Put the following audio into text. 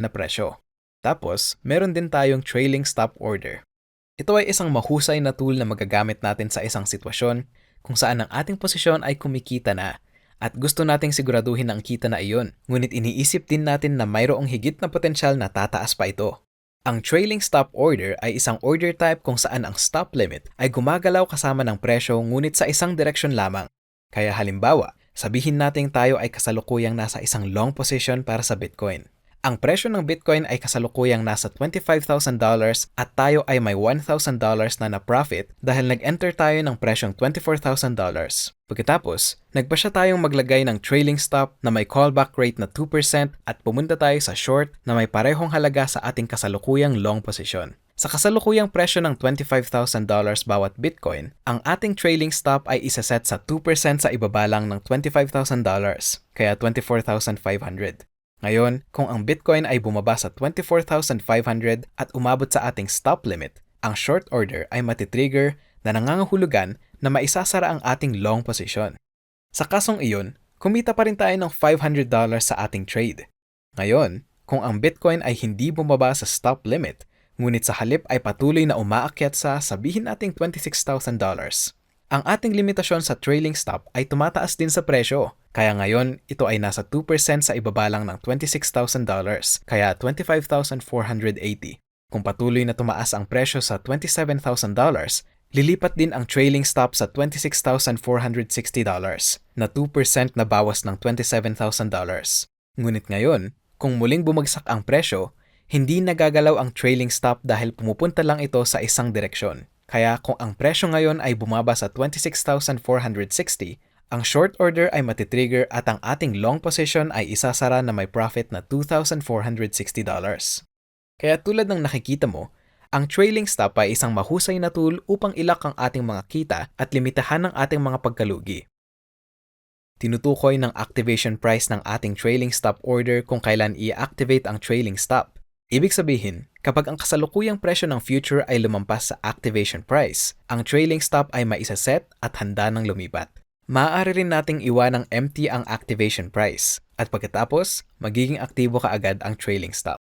na presyo. Tapos, meron din tayong trailing stop order. Ito ay isang mahusay na tool na magagamit natin sa isang sitwasyon kung saan ang ating posisyon ay kumikita na at gusto nating siguraduhin na ang kita na iyon, ngunit iniisip din natin na mayroong higit na potensyal na tataas pa ito. Ang trailing stop order ay isang order type kung saan ang stop limit ay gumagalaw kasama ng presyo ngunit sa isang direksyon lamang. Kaya halimbawa, sabihin natin tayo ay kasalukuyang nasa isang long position para sa Bitcoin. Ang presyo ng Bitcoin ay kasalukuyang nasa $25,000 at tayo ay may $1,000 na na-profit dahil nag-enter tayo ng presyong $24,000. Pagkatapos, nagpa siya tayong maglagay ng trailing stop na may callback rate na 2% at pumunta tayo sa short na may parehong halaga sa ating kasalukuyang long position. Sa kasalukuyang presyo ng $25,000 bawat Bitcoin, ang ating trailing stop ay isaset sa 2% sa ibaba lang ng $25,000, kaya $24,500. Ngayon, kung ang Bitcoin ay bumaba sa 24,500 at umabot sa ating stop limit, ang short order ay matitrigger na nangangahulugan na maisasara ang ating long position. Sa kasong iyon, kumita pa rin tayo ng $500 sa ating trade. Ngayon, kung ang Bitcoin ay hindi bumaba sa stop limit, ngunit sa halip ay patuloy na umaakyat sa sabihin nating $26,000, ang ating limitasyon sa trailing stop ay tumataas din sa presyo. Kaya ngayon, ito ay nasa 2% sa ibaba lang ng $26,000, kaya $25,480. Kung patuloy na tumaas ang presyo sa $27,000, lilipat din ang trailing stop sa $26,460 na 2% na bawas ng $27,000. Ngunit ngayon, kung muling bumagsak ang presyo, hindi nagagalaw ang trailing stop dahil pumupunta lang ito sa isang direksyon. Kaya kung ang presyo ngayon ay bumaba sa $26,460, ang short order ay matitrigger at ang ating long position ay isasara na may profit na $2,460. Kaya tulad ng nakikita mo, ang trailing stop ay isang mahusay na tool upang ilak ang ating mga kita at limitahan ang ating mga pagkalugi. Tinutukoy ng activation price ng ating trailing stop order kung kailan i-activate ang trailing stop. Ibig sabihin, kapag ang kasalukuyang presyo ng future ay lumampas sa activation price, ang trailing stop ay maisaset at handa ng lumipat. Maaari rin nating iwanang empty ang activation price at pagkatapos, magiging aktibo kaagad ang trailing stop.